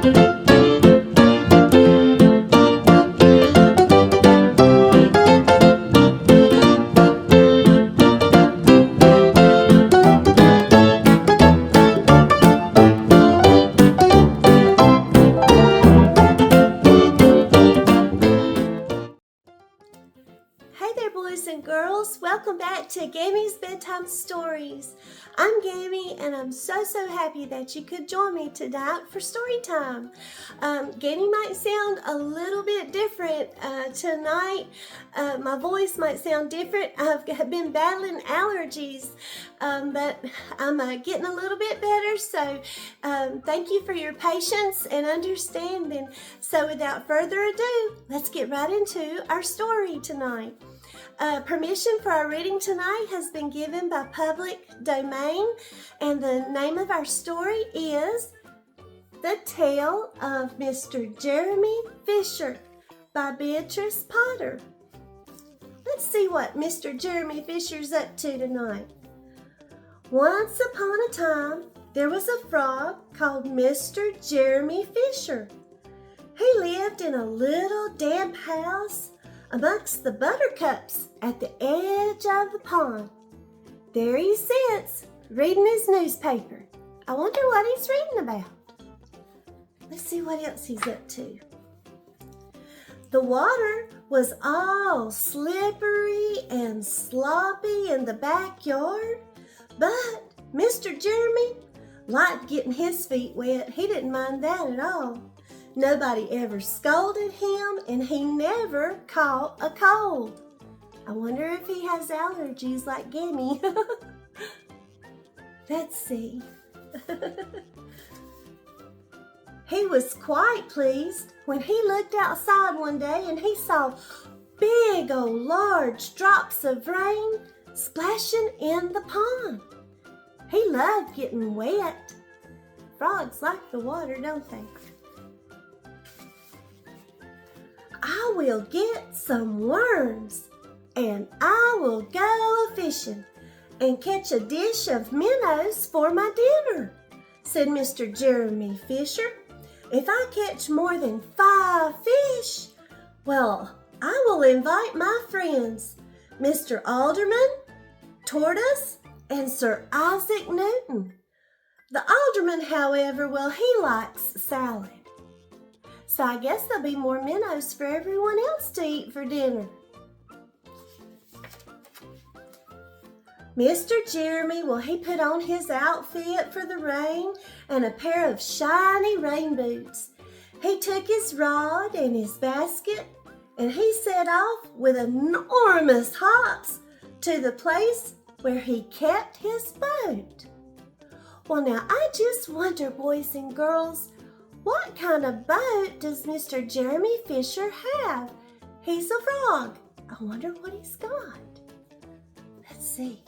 Hey there, boys and girls. Welcome back to Gammie's Bedtime Stories. I'm Gammie, and I'm so happy that you could join me tonight for story time. Gammie might sound a little bit different tonight. My voice might sound different. I've been battling allergies, but I'm getting a little bit better, so thank you for your patience and understanding. So without further ado, let's get right into our story tonight. Permission for our reading tonight has been given by public domain, and the name of our story is The Tale of Mr. Jeremy Fisher by Beatrice Potter. Let's see what Mr. Jeremy Fisher's up to tonight. Once upon a time, there was a frog called Mr. Jeremy Fisher. He lived in a little damp house amongst the buttercups at the edge of the pond. There he sits, reading his newspaper. I wonder what he's reading about. Let's see what else he's up to. The water was all slippery and sloppy in the backyard, but Mr. Jeremy liked getting his feet wet. He didn't mind that at all. Nobody ever scolded him, and he never caught a cold. I wonder if he has allergies like Gammie. Let's see. He was quite pleased when he looked outside one day and he saw big old large drops of rain splashing in the pond. He loved getting wet. Frogs like the water, don't they? I will get some worms, and I will go a-fishing and catch a dish of minnows for my dinner, said Mr. Jeremy Fisher. If I catch more than 5 fish, well, I will invite my friends, Mr. Alderman, Tortoise, and Sir Isaac Newton. The Alderman, however, well, he likes salad. So I guess there'll be more minnows for everyone else to eat for dinner. Mr. Jeremy, well, he put on his outfit for the rain and a pair of shiny rain boots. He took his rod and his basket, and he set off with enormous hops to the place where he kept his boat. Well, now, I just wonder, boys and girls, what kind of boat does Mr. Jeremy Fisher have? He's a frog. I wonder what he's got. Let's see.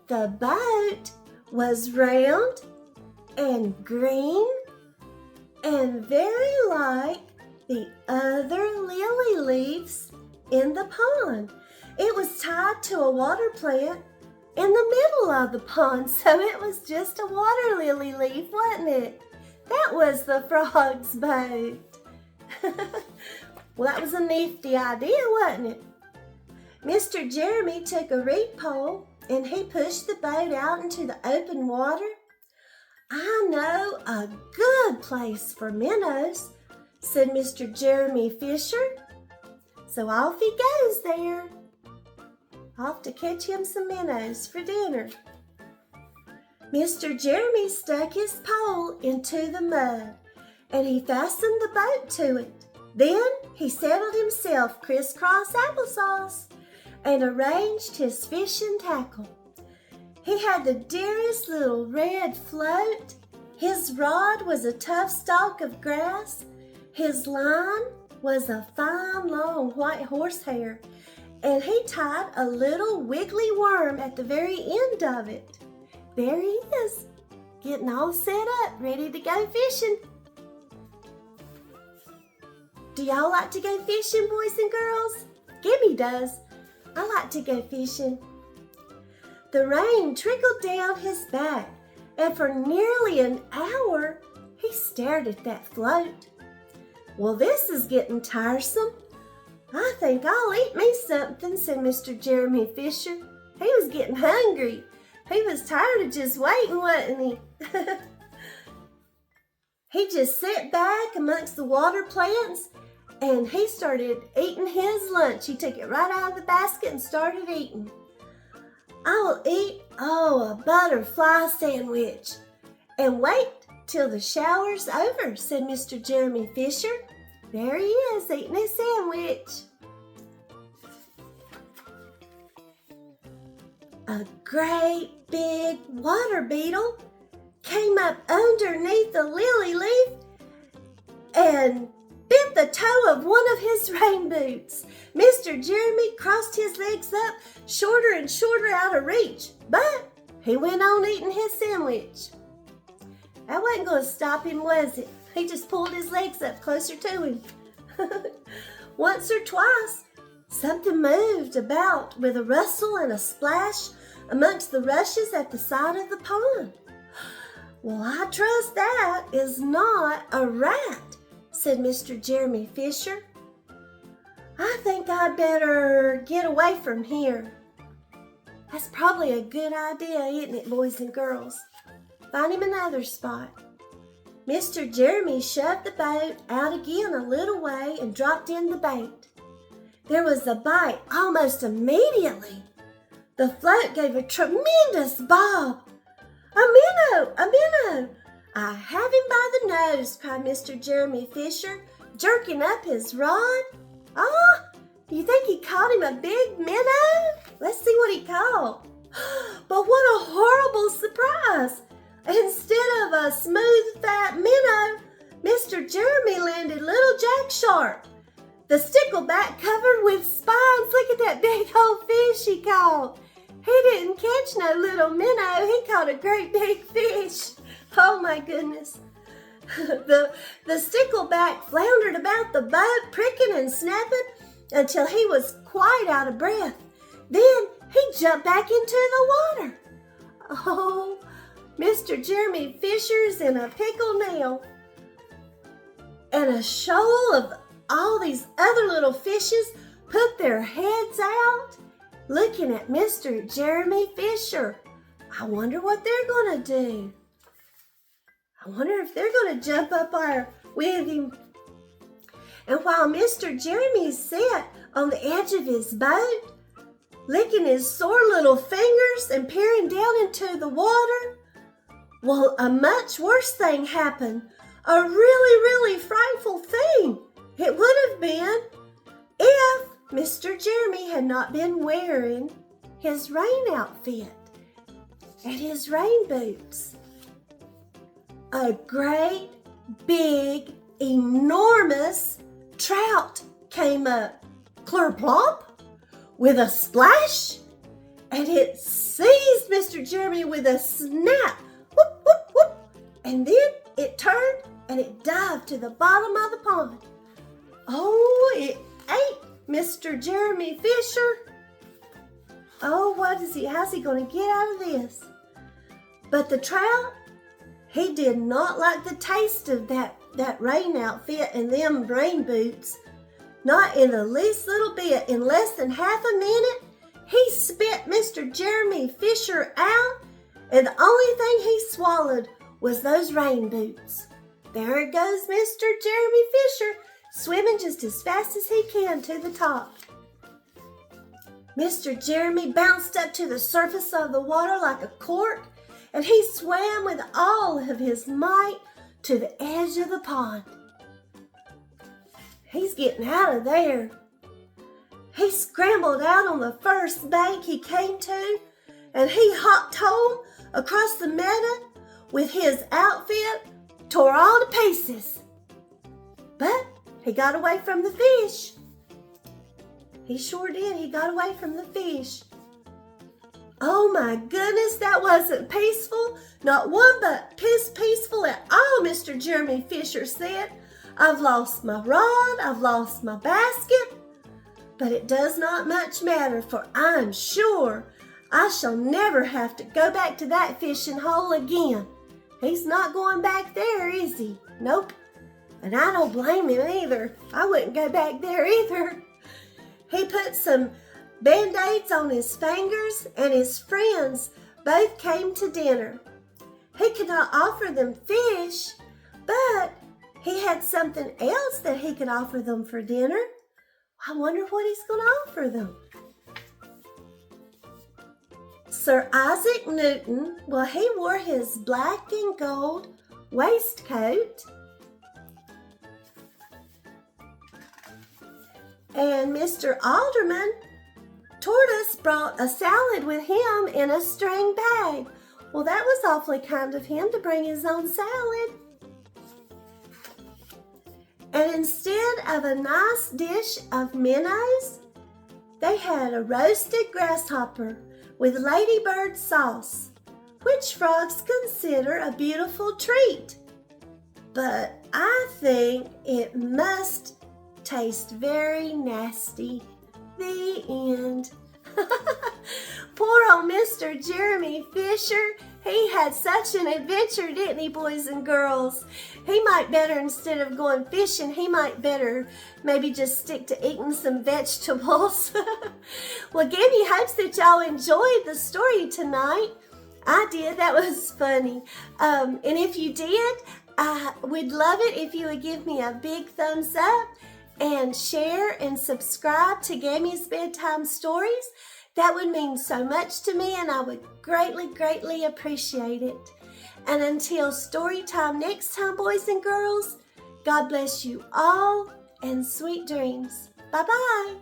The boat was round and green and very like the other lily leaves in the pond. It was tied to a water plant in the middle of the pond, so it was just a water lily leaf, wasn't it? That was the frog's boat. Well, that was a nifty idea, wasn't it? Mr. Jeremy took a reed pole and he pushed the boat out into the open water. I know a good place for minnows, said Mr. Jeremy Fisher. So off he goes there. Off to catch him some minnows for dinner. Mr. Jeremy stuck his pole into the mud and he fastened the boat to it. Then he settled himself crisscross applesauce and arranged his fishing tackle. He had the dearest little red float. His rod was a tough stalk of grass. His line was a fine long white horsehair, and he tied a little wiggly worm at the very end of it. There he is, getting all set up, ready to go fishing. Do y'all like to go fishing, boys and girls? Gammie does. I like to go fishing. The rain trickled down his back, and for nearly an hour he stared at that float. "Well, this is getting tiresome. I think I'll eat me something," said Mr. Jeremy Fisher. He was getting hungry. He was tired of just waiting, wasn't he? He just sat back amongst the water plants and he started eating his lunch. He took it right out of the basket and started eating. "I will eat, a butterfly sandwich and wait till the shower's over," said Mr. Jeremy Fisher. There he is, eating his sandwich. A great big water beetle came up underneath the lily leaf and bit the toe of one of his rain boots. Mr. Jeremy crossed his legs up shorter and shorter out of reach, but he went on eating his sandwich. That wasn't going to stop him, was it? He just pulled his legs up closer to him. Once or twice, something moved about with a rustle and a splash amongst the rushes at the side of the pond. "Well, I trust that is not a rat," said Mr. Jeremy Fisher. "I think I'd better get away from here." That's probably a good idea, isn't it, boys and girls? Find him another spot. Mr. Jeremy shoved the boat out again a little way and dropped in the bait. There was a bite almost immediately. The float gave a tremendous bob. "A minnow! A minnow! I have him by the nose!" cried Mr. Jeremy Fisher, jerking up his rod. "Ah, you think he caught him a big minnow?" Let's see what he caught. But what a horrible surprise! Instead of a smooth, fat minnow, Mr. Jeremy landed little Jack Shark, the stickleback covered with spines. Look at that big old fish he caught. He didn't catch no little minnow. He caught a great big fish. Oh my goodness. The stickleback floundered about the boat, pricking and snapping until he was quite out of breath. Then he jumped back into the water. Oh, Mr. Jeremy Fisher's in a pickle now. And a shoal of all these other little fishes put their heads out, looking at Mr. Jeremy Fisher. I wonder what they're going to do. I wonder if they're going to jump up there with him. And while Mr. Jeremy sat on the edge of his boat, licking his sore little fingers and peering down into the water, well, a much worse thing happened. A really, really frightful thing. It would have been if Mr. Jeremy had not been wearing his rain outfit and his rain boots. A great, big, enormous trout came up, clerplop, with a splash, and it seized Mr. Jeremy with a snap. Whoop, whoop, whoop. And then it turned and it dived to the bottom of the pond. Oh, it ate Mr. Jeremy Fisher. Oh, how's he going to get out of this? But the trout, he did not like the taste of that rain outfit and them rain boots. Not in the least little bit. In less than half a minute, he spit Mr. Jeremy Fisher out, and the only thing he swallowed was those rain boots. There goes Mr. Jeremy Fisher, swimming just as fast as he can to the top. Mr. Jeremy bounced up to the surface of the water like a cork, and he swam with all of his might to the edge of the pond. He's getting out of there. He scrambled out on the first bank he came to, and he hopped home across the meadow with his outfit tore all to pieces. But he got away from the fish. He sure did. He got away from the fish. Oh my goodness, that wasn't peaceful. Not one bit peaceful at all, Mr. Jeremy Fisher said. I've lost my rod, I've lost my basket, but it does not much matter, for I'm sure I shall never have to go back to that fishing hole again. He's not going back there, is he? Nope. And I don't blame him either. I wouldn't go back there either. He put some Band-Aids on his fingers, and his friends both came to dinner. He could not offer them fish, but he had something else that he could offer them for dinner. I wonder what he's going to offer them. Sir Isaac Newton, well, he wore his black and gold waistcoat. And Mr. Alderman Tortoise brought a salad with him in a string bag. Well, that was awfully kind of him to bring his own salad. And instead of a nice dish of minnows, they had a roasted grasshopper with ladybird sauce, which frogs consider a beautiful treat. But I think it must taste very nasty. The end. Poor old Mr. Jeremy Fisher. He had such an adventure, didn't he, boys and girls? He might better, instead of going fishing, he might better maybe just stick to eating some vegetables. Well, Gammie hopes that y'all enjoyed the story tonight. I did. That was funny. And if you did, I would love it if you would give me a big thumbs up and share and subscribe to Gammie's Bedtime Stories. That would mean so much to me, and I would greatly, greatly appreciate it. And until story time next time, boys and girls, God bless you all, and sweet dreams. Bye-bye.